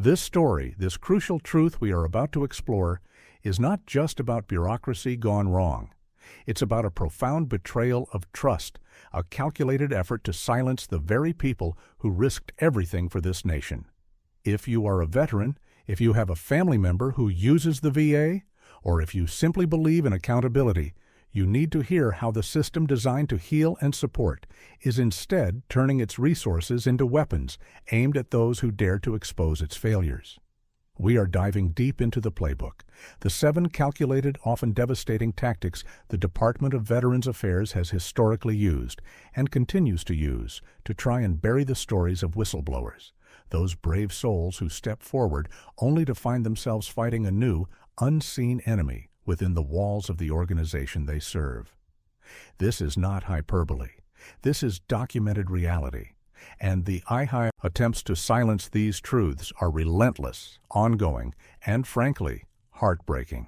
This story, this crucial truth we are about to explore, is not just about bureaucracy gone wrong. It's about a profound betrayal of trust, a calculated effort to silence the very people who risked everything for this nation. If you are a veteran, if you have a family member who uses the VA, or if you simply believe in accountability, you need to hear how the system designed to heal and support is instead turning its resources into weapons aimed at those who dare to expose its failures. We are diving deep into the playbook, the 7 calculated, often devastating tactics the Department of Veterans Affairs has historically used and continues to use to try and bury the stories of whistleblowers, those brave souls who step forward only to find themselves fighting a new, unseen enemy within the walls of the organization they serve. This is not hyperbole. This is documented reality. And the IHI attempts to silence these truths are relentless, ongoing, and frankly, heartbreaking.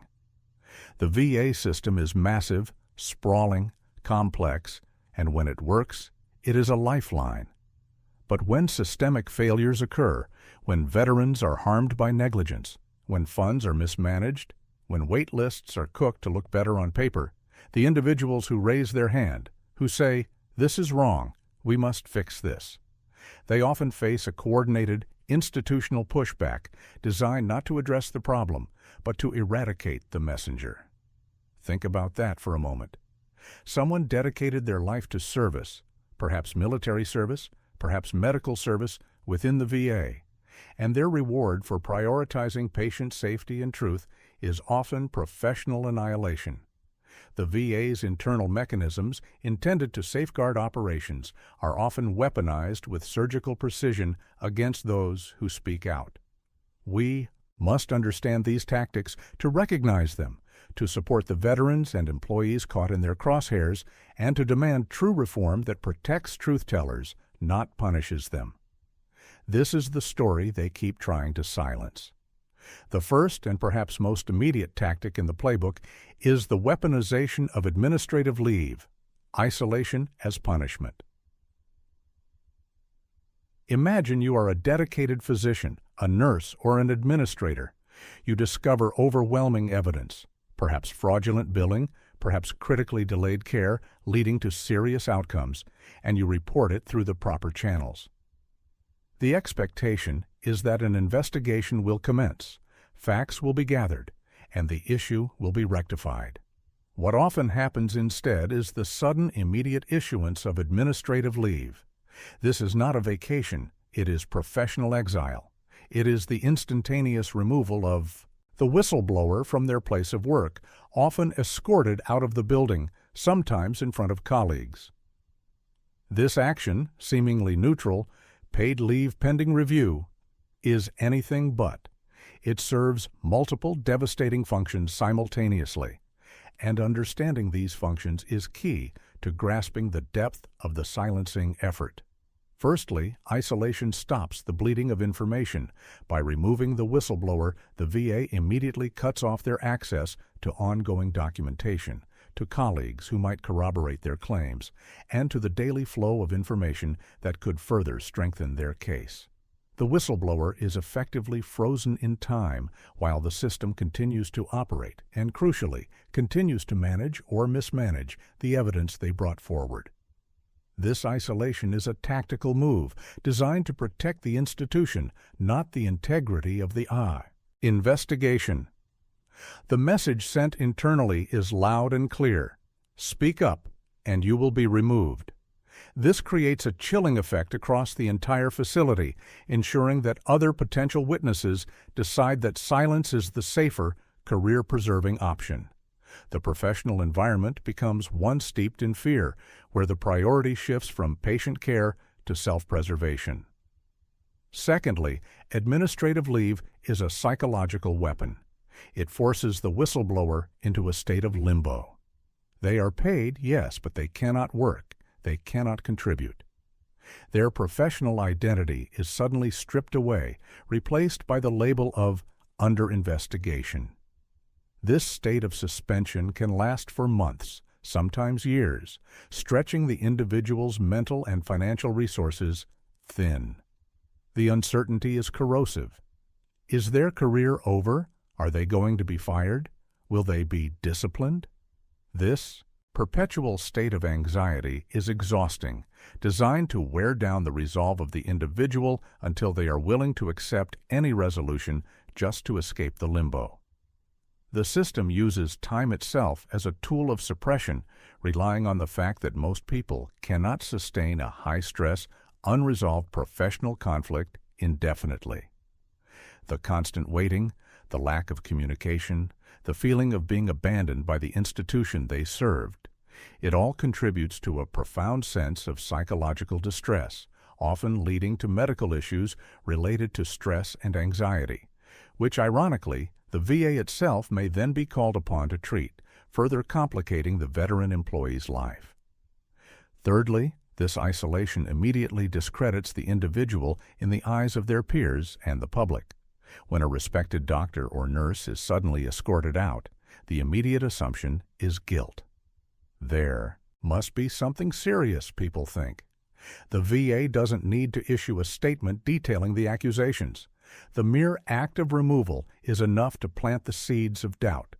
The VA system is massive, sprawling, complex, and when it works, it is a lifeline. But when systemic failures occur, when veterans are harmed by negligence, when funds are mismanaged, when wait lists are cooked to look better on paper, the individuals who raise their hand, who say, "This is wrong, we must fix this," they often face a coordinated, institutional pushback designed not to address the problem, but to eradicate the messenger. Think about that for a moment. Someone dedicated their life to service, perhaps military service, perhaps medical service within the VA, and their reward for prioritizing patient safety and truth is often professional annihilation. The VA's internal mechanisms, intended to safeguard operations, are often weaponized with surgical precision against those who speak out. We must understand these tactics to recognize them, to support the veterans and employees caught in their crosshairs, and to demand true reform that protects truth-tellers, not punishes them. This is the story they keep trying to silence. The first and perhaps most immediate tactic in the playbook is the weaponization of administrative leave, isolation as punishment. Imagine you are a dedicated physician, a nurse, or an administrator. You discover overwhelming evidence, perhaps fraudulent billing, perhaps critically delayed care leading to serious outcomes, and you report it through the proper channels. The expectation is that an investigation will commence, facts will be gathered, and the issue will be rectified. What often happens instead is the sudden, immediate issuance of administrative leave. This is not a vacation, it is professional exile. It is the instantaneous removal of the whistleblower from their place of work, often escorted out of the building, sometimes in front of colleagues. This action, seemingly neutral, paid leave pending review, is anything but. It serves multiple devastating functions simultaneously, and understanding these functions is key to grasping the depth of the silencing effort. Firstly, isolation stops the bleeding of information. By removing the whistleblower, the VA immediately cuts off their access to ongoing documentation, to colleagues who might corroborate their claims, and to the daily flow of information that could further strengthen their case. The whistleblower is effectively frozen in time while the system continues to operate and, crucially, continues to manage or mismanage the evidence they brought forward. This isolation is a tactical move designed to protect the institution, not the integrity of the I. Investigation. The message sent internally is loud and clear. Speak up, and you will be removed. This creates a chilling effect across the entire facility, ensuring that other potential witnesses decide that silence is the safer, career-preserving option. The professional environment becomes one steeped in fear, where the priority shifts from patient care to self-preservation. Secondly, administrative leave is a psychological weapon. It forces the whistleblower into a state of limbo. They are paid, yes, but they cannot work. They cannot contribute. Their professional identity is suddenly stripped away, replaced by the label of under investigation. This state of suspension can last for months, sometimes years, stretching the individual's mental and financial resources thin. The uncertainty is corrosive. Is their career over? Are they going to be fired? Will they be disciplined? This perpetual state of anxiety is exhausting, designed to wear down the resolve of the individual until they are willing to accept any resolution just to escape the limbo. The system uses time itself as a tool of suppression, relying on the fact that most people cannot sustain a high-stress, unresolved professional conflict indefinitely. The constant waiting, the lack of communication, the feeling of being abandoned by the institution they served, it all contributes to a profound sense of psychological distress, often leading to medical issues related to stress and anxiety, which, ironically, the VA itself may then be called upon to treat, further complicating the veteran employee's life. Thirdly, this isolation immediately discredits the individual in the eyes of their peers and the public. When a respected doctor or nurse is suddenly escorted out, the immediate assumption is guilt. There must be something serious, people think. The VA doesn't need to issue a statement detailing the accusations. The mere act of removal is enough to plant the seeds of doubt.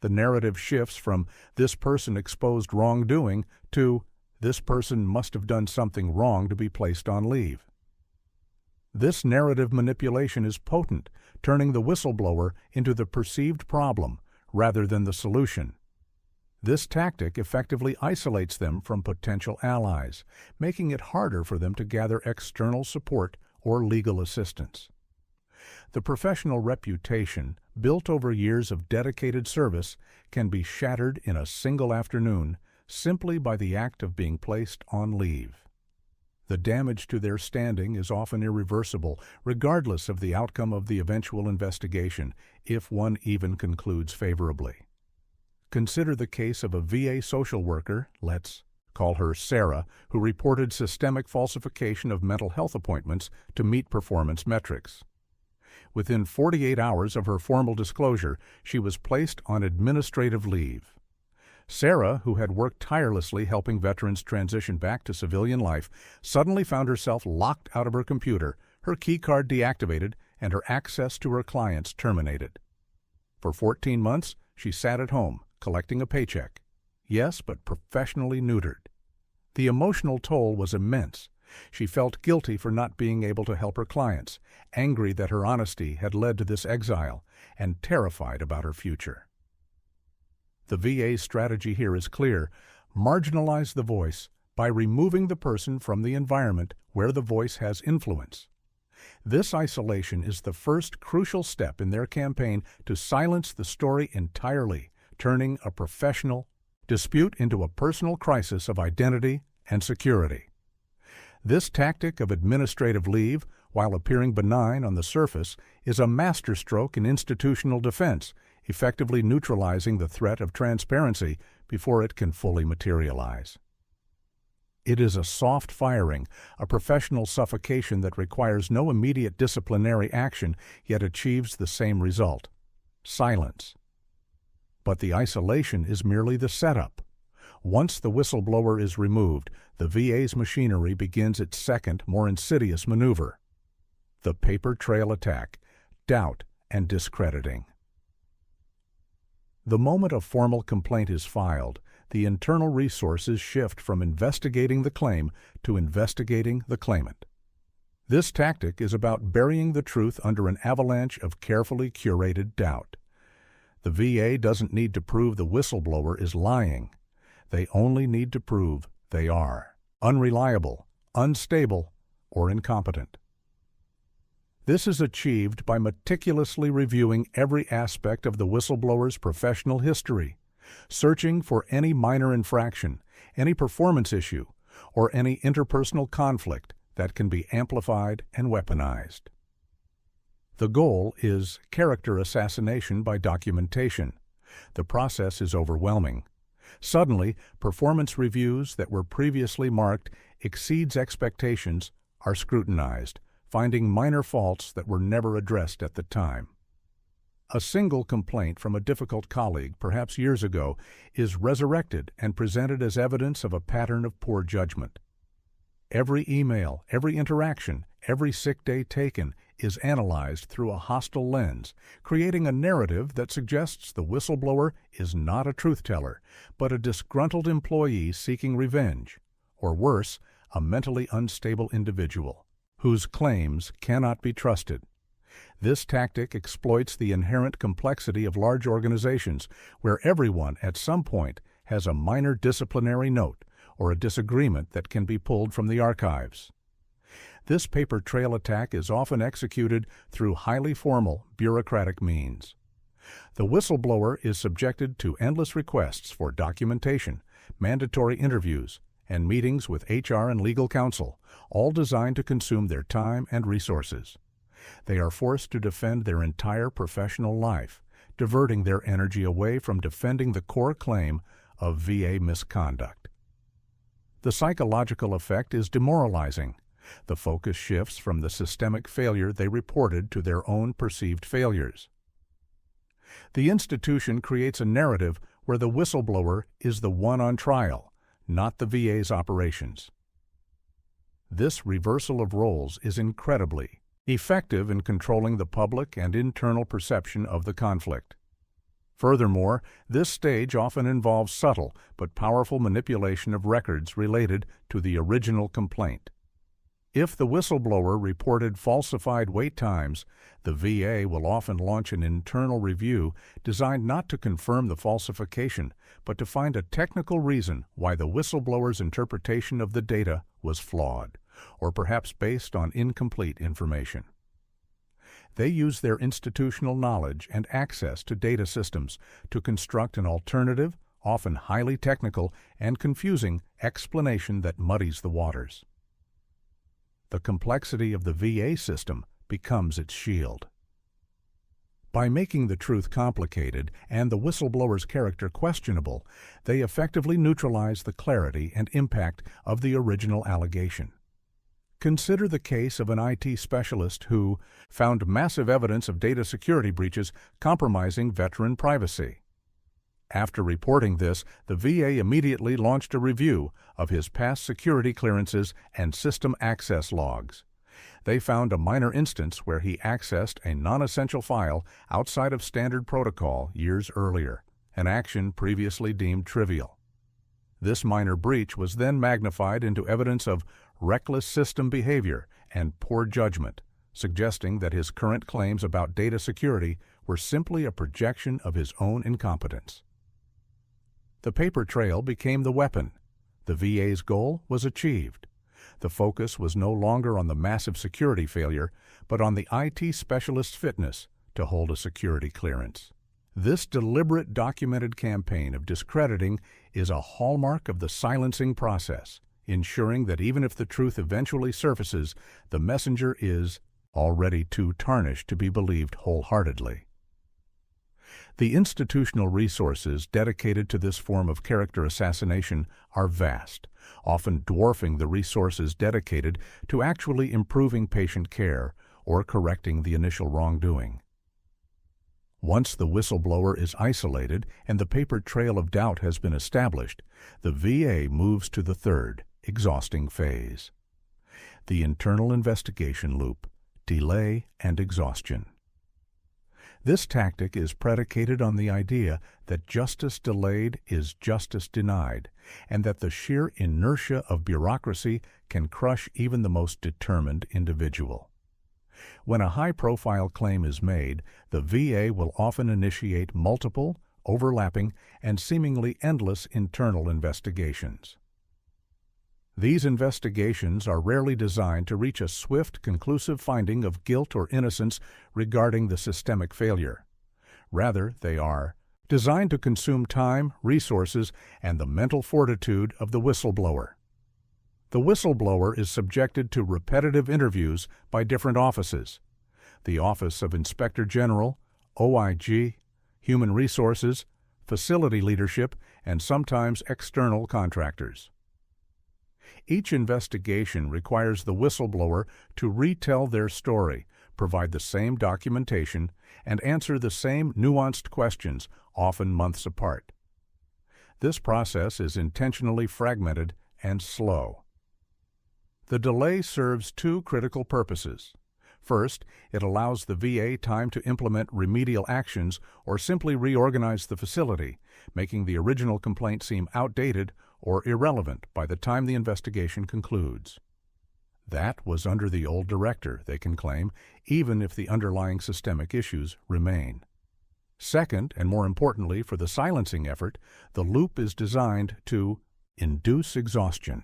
The narrative shifts from "this person exposed wrongdoing" to "this person must have done something wrong to be placed on leave." This narrative manipulation is potent, turning the whistleblower into the perceived problem rather than the solution. This tactic effectively isolates them from potential allies, making it harder for them to gather external support or legal assistance. The professional reputation, built over years of dedicated service, can be shattered in a single afternoon simply by the act of being placed on leave. The damage to their standing is often irreversible, regardless of the outcome of the eventual investigation, if one even concludes favorably. Consider the case of a VA social worker, let's call her Sarah, who reported systemic falsification of mental health appointments to meet performance metrics. Within 48 hours of her formal disclosure, she was placed on administrative leave. Sarah, who had worked tirelessly helping veterans transition back to civilian life, suddenly found herself locked out of her computer, her key card deactivated, and her access to her clients terminated. For 14 months, she sat at home, collecting a paycheck. Yes, but professionally neutered. The emotional toll was immense. She felt guilty for not being able to help her clients, angry that her honesty had led to this exile, and terrified about her future. The VA's strategy here is clear: marginalize the voice by removing the person from the environment where the voice has influence. This isolation is the first crucial step in their campaign to silence the story entirely, turning a professional dispute into a personal crisis of identity and security. This tactic of administrative leave, while appearing benign on the surface, is a masterstroke in institutional defense, effectively neutralizing the threat of transparency before it can fully materialize. It is a soft firing, a professional suffocation that requires no immediate disciplinary action, yet achieves the same result: silence. But the isolation is merely the setup. Once the whistleblower is removed, the VA's machinery begins its second, more insidious maneuver: the paper trail attack, doubt and discrediting. The moment a formal complaint is filed, the internal resources shift from investigating the claim to investigating the claimant. This tactic is about burying the truth under an avalanche of carefully curated doubt. The VA doesn't need to prove the whistleblower is lying. They only need to prove they are unreliable, unstable, or incompetent. This is achieved by meticulously reviewing every aspect of the whistleblower's professional history, searching for any minor infraction, any performance issue, or any interpersonal conflict that can be amplified and weaponized. The goal is character assassination by documentation. The process is overwhelming. Suddenly, performance reviews that were previously marked "exceeds expectations" are scrutinized, finding minor faults that were never addressed at the time. A single complaint from a difficult colleague, perhaps years ago, is resurrected and presented as evidence of a pattern of poor judgment. Every email, every interaction, every sick day taken is analyzed through a hostile lens, creating a narrative that suggests the whistleblower is not a truth-teller, but a disgruntled employee seeking revenge, or worse, a mentally unstable individual whose claims cannot be trusted. This tactic exploits the inherent complexity of large organizations where everyone at some point has a minor disciplinary note or a disagreement that can be pulled from the archives. This paper trail attack is often executed through highly formal, bureaucratic means. The whistleblower is subjected to endless requests for documentation, mandatory interviews, and meetings with HR and legal counsel, all designed to consume their time and resources. They are forced to defend their entire professional life, diverting their energy away from defending the core claim of VA misconduct. The psychological effect is demoralizing. The focus shifts from the systemic failure they reported to their own perceived failures. The institution creates a narrative where the whistleblower is the one on trial, not the VA's operations. This reversal of roles is incredibly effective in controlling the public and internal perception of the conflict. Furthermore, this stage often involves subtle but powerful manipulation of records related to the original complaint. If the whistleblower reported falsified wait times, the VA will often launch an internal review designed not to confirm the falsification, but to find a technical reason why the whistleblower's interpretation of the data was flawed, or perhaps based on incomplete information. They use their institutional knowledge and access to data systems to construct an alternative, often highly technical and confusing explanation that muddies the waters. The complexity of the VA system becomes its shield. By making the truth complicated and the whistleblower's character questionable, they effectively neutralize the clarity and impact of the original allegation. Consider the case of an IT specialist who found massive evidence of data security breaches compromising veteran privacy. After reporting this, the VA immediately launched a review of his past security clearances and system access logs. They found a minor instance where he accessed a non-essential file outside of standard protocol years earlier, an action previously deemed trivial. This minor breach was then magnified into evidence of reckless system behavior and poor judgment, suggesting that his current claims about data security were simply a projection of his own incompetence. The paper trail became the weapon. The VA's goal was achieved. The focus was no longer on the massive security failure, but on the IT specialist's fitness to hold a security clearance. This deliberate documented campaign of discrediting is a hallmark of the silencing process, ensuring that even if the truth eventually surfaces, the messenger is already too tarnished to be believed wholeheartedly. The institutional resources dedicated to this form of character assassination are vast, often dwarfing the resources dedicated to actually improving patient care or correcting the initial wrongdoing. Once the whistleblower is isolated and the paper trail of doubt has been established, the VA moves to the third, exhausting phase: the internal investigation loop, delay and exhaustion. This tactic is predicated on the idea that justice delayed is justice denied, and that the sheer inertia of bureaucracy can crush even the most determined individual. When a high-profile claim is made, the VA will often initiate multiple, overlapping, and seemingly endless internal investigations. These investigations are rarely designed to reach a swift, conclusive finding of guilt or innocence regarding the systemic failure. Rather, they are designed to consume time, resources, and the mental fortitude of the whistleblower. The whistleblower is subjected to repetitive interviews by different offices: the Office of Inspector General, OIG, Human Resources, Facility Leadership, and sometimes external contractors. Each investigation requires the whistleblower to retell their story, provide the same documentation, and answer the same nuanced questions, often months apart. This process is intentionally fragmented and slow. The delay serves two critical purposes. First, it allows the VA time to implement remedial actions or simply reorganize the facility, making the original complaint seem outdated or irrelevant by the time the investigation concludes. That was under the old director, they can claim, even if the underlying systemic issues remain. Second, and more importantly for the silencing effort, the loop is designed to induce exhaustion.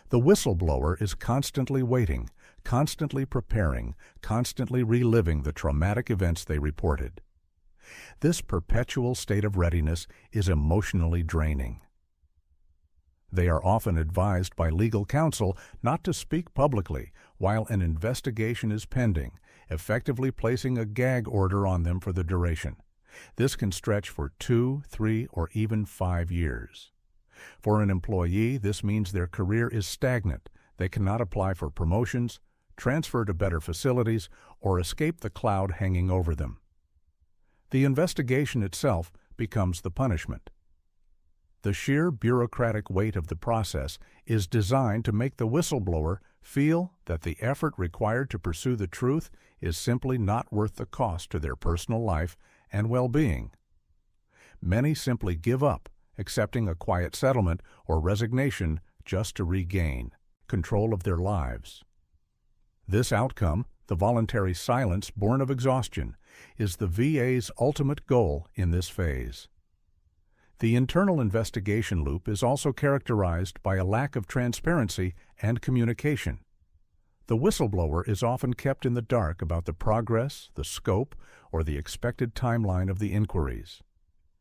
The whistleblower is constantly waiting, constantly preparing, constantly reliving the traumatic events they reported. This perpetual state of readiness is emotionally draining. They are often advised by legal counsel not to speak publicly while an investigation is pending, effectively placing a gag order on them for the duration. This can stretch for 2, 3, or even 5 years. For an employee, this means their career is stagnant. They cannot apply for promotions, transfer to better facilities, or escape the cloud hanging over them. The investigation itself becomes the punishment. The sheer bureaucratic weight of the process is designed to make the whistleblower feel that the effort required to pursue the truth is simply not worth the cost to their personal life and well-being. Many simply give up, accepting a quiet settlement or resignation just to regain control of their lives. This outcome, the voluntary silence born of exhaustion, is the VA's ultimate goal in this phase. The internal investigation loop is also characterized by a lack of transparency and communication. The whistleblower is often kept in the dark about the progress, the scope, or the expected timeline of the inquiries.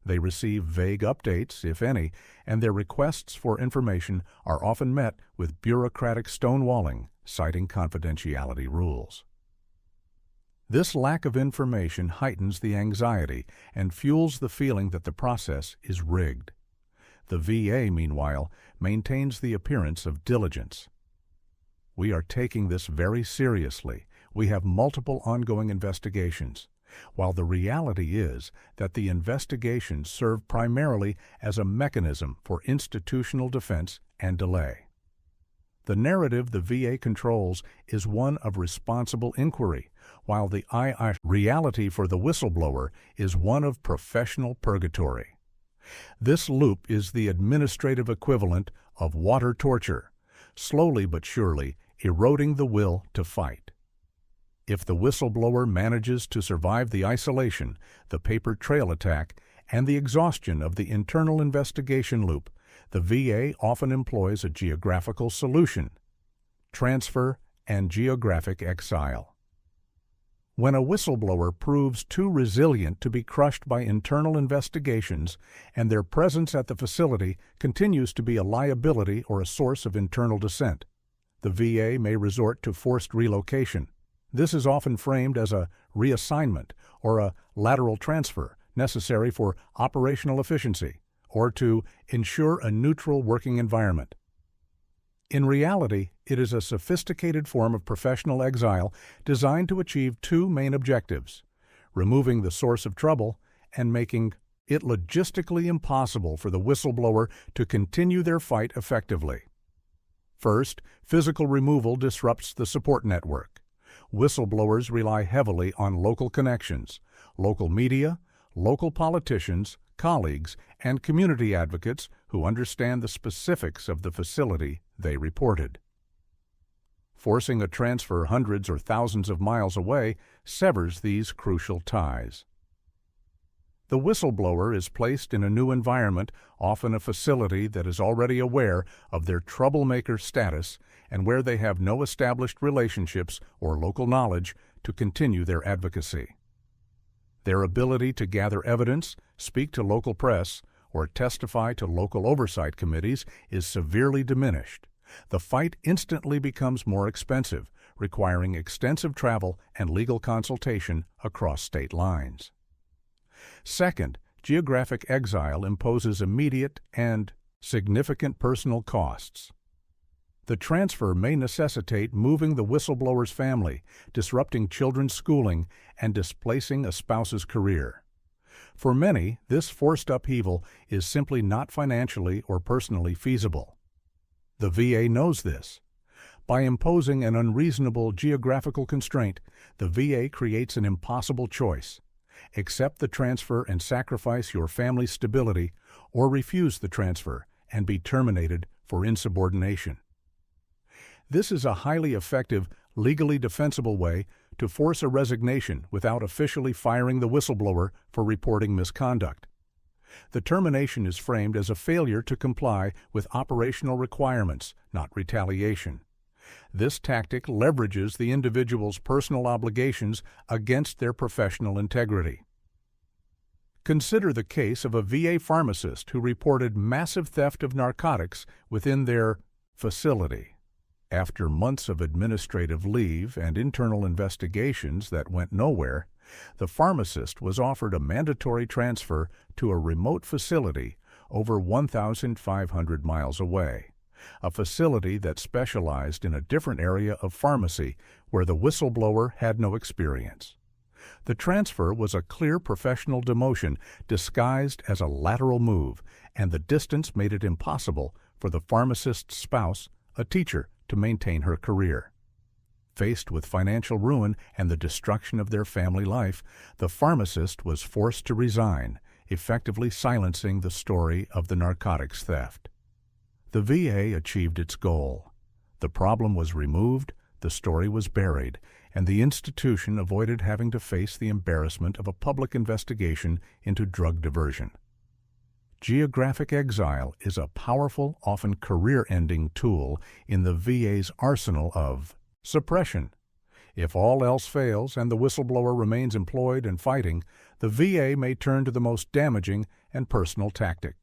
They receive vague updates, if any, and their requests for information are often met with bureaucratic stonewalling, citing confidentiality rules. This lack of information heightens the anxiety and fuels the feeling that the process is rigged. The VA, meanwhile, maintains the appearance of diligence. We are taking this very seriously. We have multiple ongoing investigations, while the reality is that the investigations serve primarily as a mechanism for institutional defense and delay. The narrative the VA controls is one of responsible inquiry, while the reality for the whistleblower is one of professional purgatory. This loop is the administrative equivalent of water torture, slowly but surely eroding the will to fight. If the whistleblower manages to survive the isolation, the paper trail attack, and the exhaustion of the internal investigation loop, the VA often employs a geographical solution: transfer and geographic exile. When a whistleblower proves too resilient to be crushed by internal investigations and their presence at the facility continues to be a liability or a source of internal dissent, the VA may resort to forced relocation. This is often framed as a reassignment or a lateral transfer necessary for operational efficiency or to ensure a neutral working environment. In reality, it is a sophisticated form of professional exile designed to achieve two main objectives: removing the source of trouble and making it logistically impossible for the whistleblower to continue their fight effectively. First, physical removal disrupts the support network. Whistleblowers rely heavily on local connections, local media, local politicians, colleagues, and community advocates who understand the specifics of the facility they reported. Forcing a transfer hundreds or thousands of miles away severs these crucial ties. The whistleblower is placed in a new environment, often a facility that is already aware of their troublemaker status and where they have no established relationships or local knowledge to continue their advocacy. Their ability to gather evidence, speak to local press, or testify to local oversight committees is severely diminished. The fight instantly becomes more expensive, requiring extensive travel and legal consultation across state lines. Second, geographic exile imposes immediate and significant personal costs. The transfer may necessitate moving the whistleblower's family, disrupting children's schooling, and displacing a spouse's career. For many, this forced upheaval is simply not financially or personally feasible. The VA knows this. By imposing an unreasonable geographical constraint, the VA creates an impossible choice. Accept the transfer and sacrifice your family's stability, or refuse the transfer and be terminated for insubordination. This is a highly effective, legally defensible way to force a resignation without officially firing the whistleblower for reporting misconduct. The termination is framed as a failure to comply with operational requirements, not retaliation. This tactic leverages the individual's personal obligations against their professional integrity. Consider the case of a VA pharmacist who reported massive theft of narcotics within their facility. After months of administrative leave and internal investigations that went nowhere, the pharmacist was offered a mandatory transfer to a remote facility over 1,500 miles away, a facility that specialized in a different area of pharmacy where the whistleblower had no experience. The transfer was a clear professional demotion disguised as a lateral move, and the distance made it impossible for the pharmacist's spouse, a teacher, to maintain her career. Faced with financial ruin and the destruction of their family life, the pharmacist was forced to resign, effectively silencing the story of the narcotics theft. The VA achieved its goal. The problem was removed, the story was buried, and the institution avoided having to face the embarrassment of a public investigation into drug diversion. Geographic exile is a powerful, often career-ending tool in the VA's arsenal of suppression. If all else fails and the whistleblower remains employed and fighting, the VA may turn to the most damaging and personal tactic: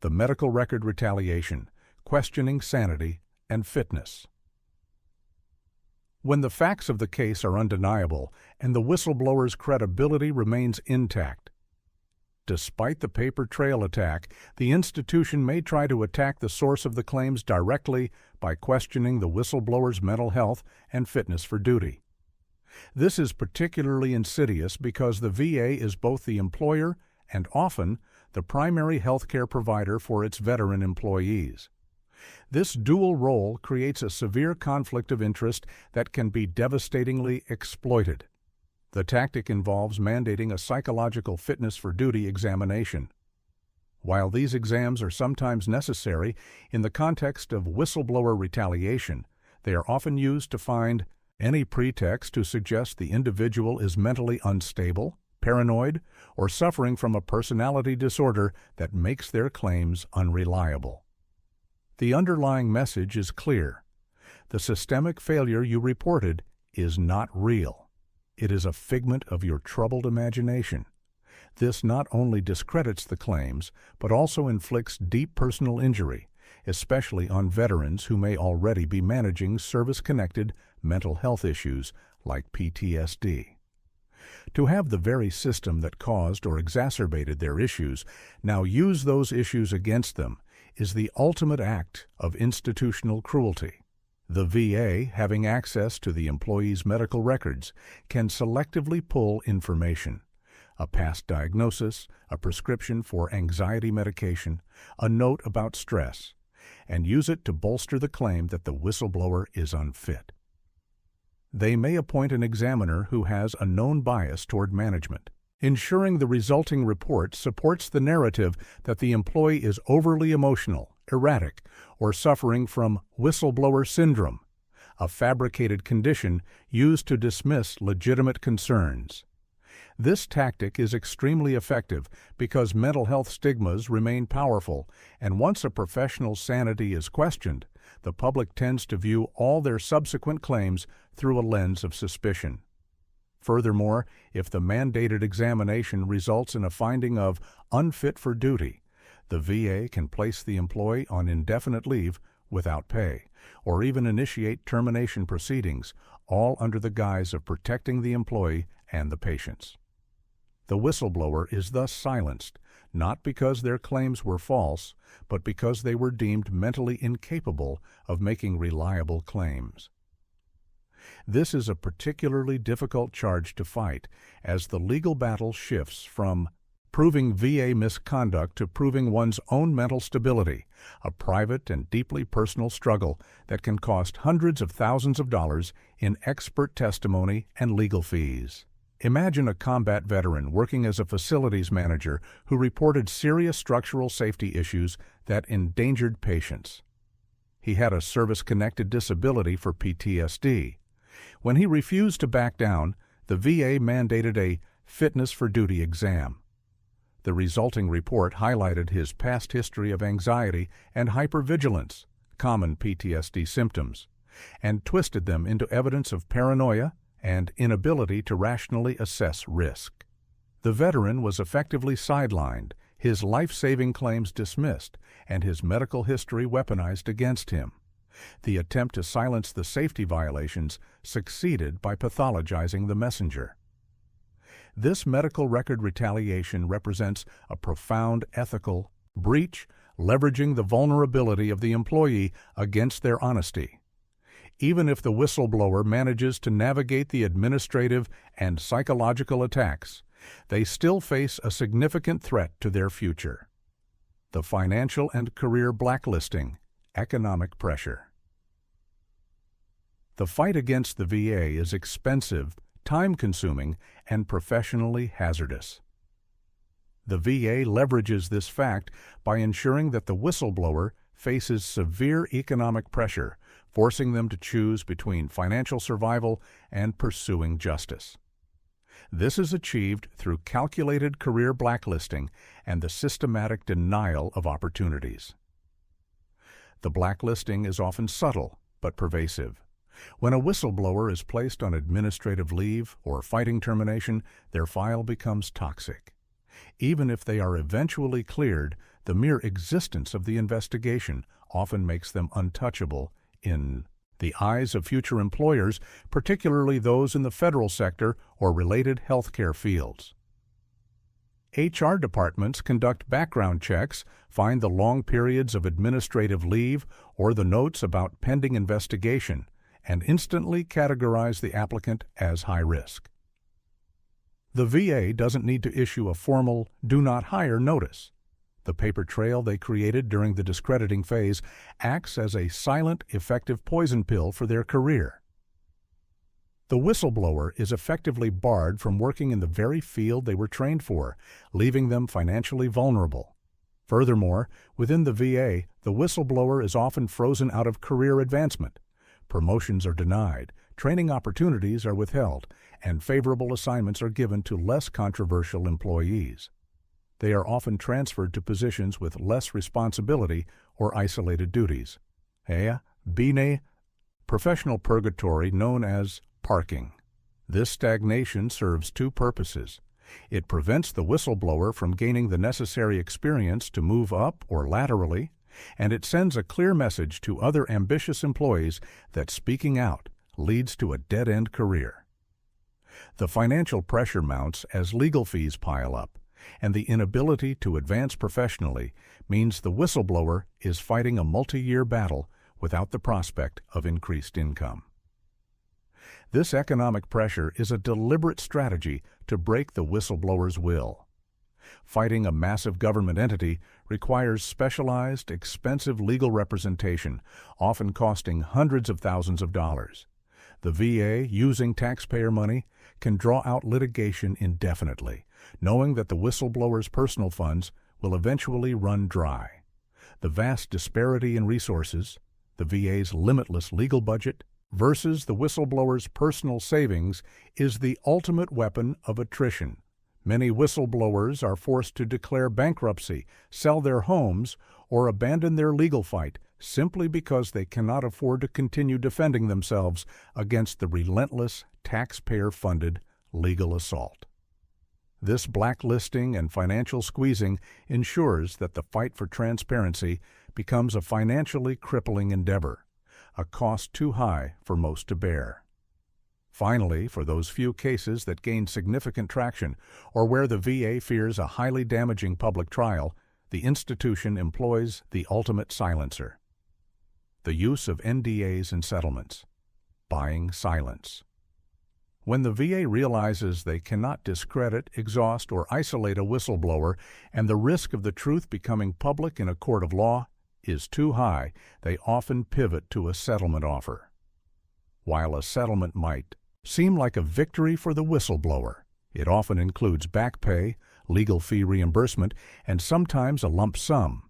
the medical record retaliation, questioning sanity and fitness. When the facts of the case are undeniable and the whistleblower's credibility remains intact, despite the paper trail attack, the institution may try to attack the source of the claims directly by questioning the whistleblower's mental health and fitness for duty. This is particularly insidious because the VA is both the employer and often the primary healthcare provider for its veteran employees. This dual role creates a severe conflict of interest that can be devastatingly exploited. The tactic involves mandating a psychological fitness for duty examination. While these exams are sometimes necessary in the context of whistleblower retaliation, they are often used to find any pretext to suggest the individual is mentally unstable, paranoid, or suffering from a personality disorder that makes their claims unreliable. The underlying message is clear. The systemic failure you reported is not real. It is a figment of your troubled imagination. This not only discredits the claims, but also inflicts deep personal injury, especially on veterans who may already be managing service-connected mental health issues like PTSD. To have the very system that caused or exacerbated their issues now use those issues against them is the ultimate act of institutional cruelty. The VA, having access to the employee's medical records, can selectively pull information: a past diagnosis, a prescription for anxiety medication, a note about stress, and use it to bolster the claim that the whistleblower is unfit. They may appoint an examiner who has a known bias toward management, ensuring the resulting report supports the narrative that the employee is overly emotional, erratic, or suffering from whistleblower syndrome, a fabricated condition used to dismiss legitimate concerns. This tactic is extremely effective because mental health stigmas remain powerful, and once a professional's sanity is questioned, the public tends to view all their subsequent claims through a lens of suspicion. Furthermore, if the mandated examination results in a finding of unfit for duty, the VA can place the employee on indefinite leave without pay, or even initiate termination proceedings, all under the guise of protecting the employee and the patients. The whistleblower is thus silenced, not because their claims were false, but because they were deemed mentally incapable of making reliable claims. This is a particularly difficult charge to fight, as the legal battle shifts from proving VA misconduct to proving one's own mental stability, a private and deeply personal struggle that can cost hundreds of thousands of dollars in expert testimony and legal fees. Imagine a combat veteran working as a facilities manager who reported serious structural safety issues that endangered patients. He had a service-connected disability for PTSD. When he refused to back down, the VA mandated a fitness for duty exam. The resulting report highlighted his past history of anxiety and hypervigilance, common PTSD symptoms, and twisted them into evidence of paranoia and inability to rationally assess risk. The veteran was effectively sidelined, his life-saving claims dismissed, and his medical history weaponized against him. The attempt to silence the safety violations succeeded by pathologizing the messenger. This medical record retaliation represents a profound ethical breach, leveraging the vulnerability of the employee against their honesty. Even if the whistleblower manages to navigate the administrative and psychological attacks, they still face a significant threat to their future. The financial and career blacklisting, economic pressure. The fight against the VA is expensive, time-consuming, and professionally hazardous. The VA leverages this fact by ensuring that the whistleblower faces severe economic pressure, forcing them to choose between financial survival and pursuing justice. This is achieved through calculated career blacklisting and the systematic denial of opportunities. The blacklisting is often subtle but pervasive. When a whistleblower is placed on administrative leave or fighting termination, their file becomes toxic. Even if they are eventually cleared, the mere existence of the investigation often makes them untouchable in the eyes of future employers, particularly those in the federal sector or related healthcare fields. HR departments conduct background checks, find the long periods of administrative leave or the notes about pending investigation, and instantly categorize the applicant as high risk. The VA doesn't need to issue a formal "do not hire" notice. The paper trail they created during the discrediting phase acts as a silent, effective poison pill for their career. The whistleblower is effectively barred from working in the very field they were trained for, leaving them financially vulnerable. Furthermore, within the VA, the whistleblower is often frozen out of career advancement. Promotions are denied, training opportunities are withheld, and favorable assignments are given to less controversial employees. They are often transferred to positions with less responsibility or isolated duties. Bene, professional purgatory known as parking. This stagnation serves two purposes. It prevents the whistleblower from gaining the necessary experience to move up or laterally, and it sends a clear message to other ambitious employees that speaking out leads to a dead-end career. The financial pressure mounts as legal fees pile up, and the inability to advance professionally means the whistleblower is fighting a multi-year battle without the prospect of increased income. This economic pressure is a deliberate strategy to break the whistleblower's will. Fighting a massive government entity requires specialized, expensive legal representation, often costing hundreds of thousands of dollars. The VA, using taxpayer money, can draw out litigation indefinitely, knowing that the whistleblower's personal funds will eventually run dry. The vast disparity in resources, the VA's limitless legal budget, versus the whistleblower's personal savings is the ultimate weapon of attrition. Many whistleblowers are forced to declare bankruptcy, sell their homes, or abandon their legal fight simply because they cannot afford to continue defending themselves against the relentless, taxpayer-funded legal assault. This blacklisting and financial squeezing ensures that the fight for transparency becomes a financially crippling endeavor, a cost too high for most to bear. Finally, for those few cases that gain significant traction or where the VA fears a highly damaging public trial, the institution employs the ultimate silencer: the use of NDAs and settlements, buying silence. When the VA realizes they cannot discredit, exhaust, or isolate a whistleblower, and the risk of the truth becoming public in a court of law is too high, they often pivot to a settlement offer. While a settlement might seem like a victory for the whistleblower, it often includes back pay, legal fee reimbursement, and sometimes a lump sum.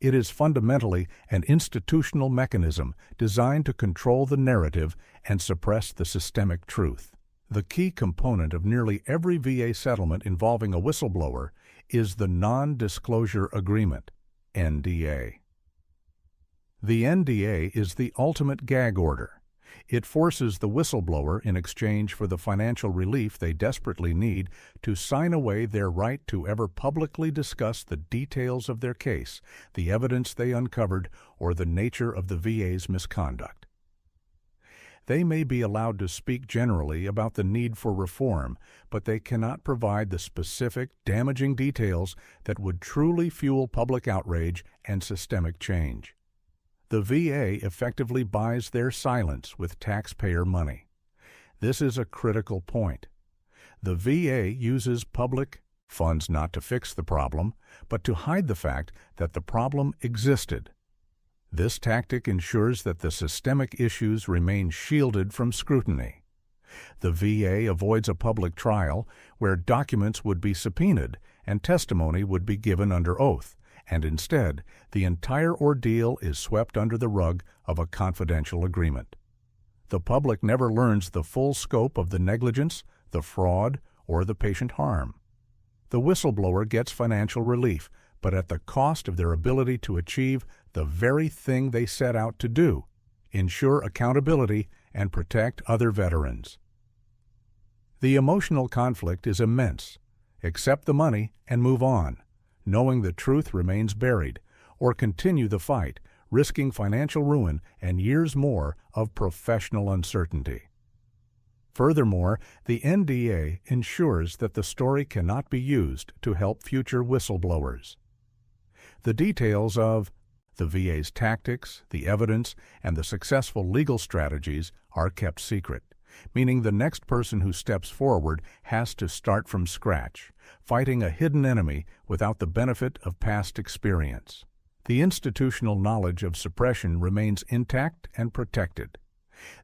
It is fundamentally an institutional mechanism designed to control the narrative and suppress the systemic truth. The key component of nearly every VA settlement involving a whistleblower is the Non-Disclosure Agreement, NDA. The NDA is the ultimate gag order. It forces the whistleblower, in exchange for the financial relief they desperately need, to sign away their right to ever publicly discuss the details of their case, the evidence they uncovered, or the nature of the VA's misconduct. They may be allowed to speak generally about the need for reform, but they cannot provide the specific, damaging details that would truly fuel public outrage and systemic change. The VA effectively buys their silence with taxpayer money. This is a critical point. The VA uses public funds not to fix the problem, but to hide the fact that the problem existed. This tactic ensures that the systemic issues remain shielded from scrutiny. The VA avoids a public trial where documents would be subpoenaed and testimony would be given under oath, and instead, the entire ordeal is swept under the rug of a confidential agreement. The public never learns the full scope of the negligence, the fraud, or the patient harm. The whistleblower gets financial relief, but at the cost of their ability to achieve the very thing they set out to do: ensure accountability and protect other veterans. The emotional conflict is immense. Accept the money and move on, knowing the truth remains buried, or continue the fight, risking financial ruin and years more of professional uncertainty. Furthermore, the NDA ensures that the story cannot be used to help future whistleblowers. The details of the VA's tactics, the evidence, and the successful legal strategies are kept secret, meaning the next person who steps forward has to start from scratch, fighting a hidden enemy without the benefit of past experience. The institutional knowledge of suppression remains intact and protected.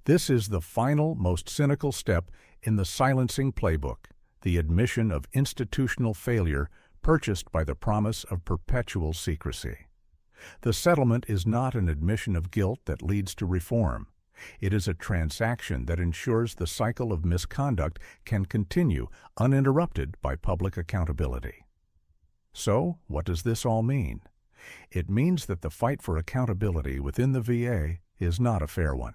This is the final, most cynical step in the silencing playbook, the admission of institutional failure purchased by the promise of perpetual secrecy. The settlement is not an admission of guilt that leads to reform. It is a transaction that ensures the cycle of misconduct can continue uninterrupted by public accountability. So, what does this all mean? It means that the fight for accountability within the VA is not a fair one.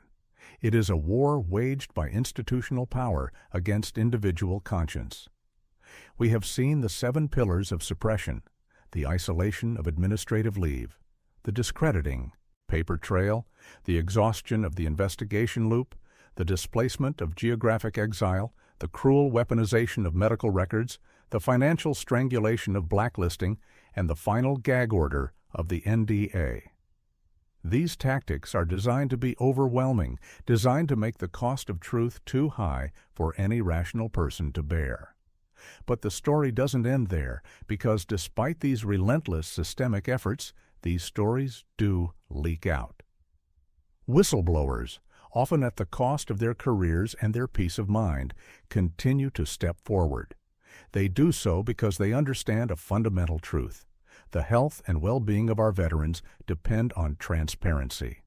It is a war waged by institutional power against individual conscience. We have seen the 7 pillars of suppression: the isolation of administrative leave, the discrediting, paper trail, the exhaustion of the investigation loop, the displacement of geographic exile, the cruel weaponization of medical records, the financial strangulation of blacklisting, and the final gag order of the NDA. These tactics are designed to be overwhelming, designed to make the cost of truth too high for any rational person to bear. But the story doesn't end there, because despite these relentless systemic efforts, these stories do leak out. Whistleblowers, often at the cost of their careers and their peace of mind, continue to step forward. They do so because they understand a fundamental truth. The health and well-being of our veterans depend on transparency.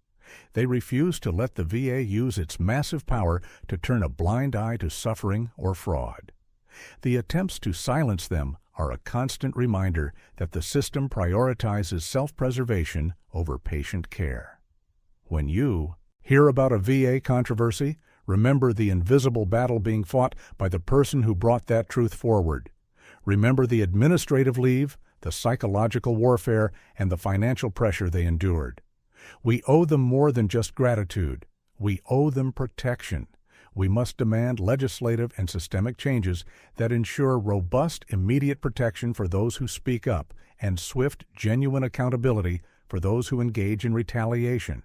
They refuse to let the VA use its massive power to turn a blind eye to suffering or fraud. The attempts to silence them are a constant reminder that the system prioritizes self-preservation over patient care. When you hear about a VA controversy, remember the invisible battle being fought by the person who brought that truth forward. Remember the administrative leave, the psychological warfare, and the financial pressure they endured. We owe them more than just gratitude. We owe them protection. We must demand legislative and systemic changes that ensure robust, immediate protection for those who speak up and swift, genuine accountability for those who engage in retaliation.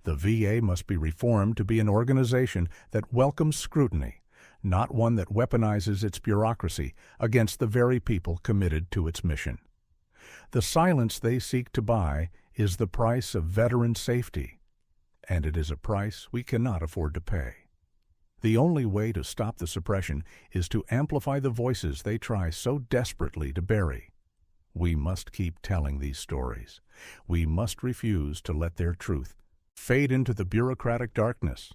The VA must be reformed to be an organization that welcomes scrutiny, not one that weaponizes its bureaucracy against the very people committed to its mission. The silence they seek to buy is the price of veteran safety, and it is a price we cannot afford to pay. The only way to stop the suppression is to amplify the voices they try so desperately to bury. We must keep telling these stories. We must refuse to let their truth fade into the bureaucratic darkness.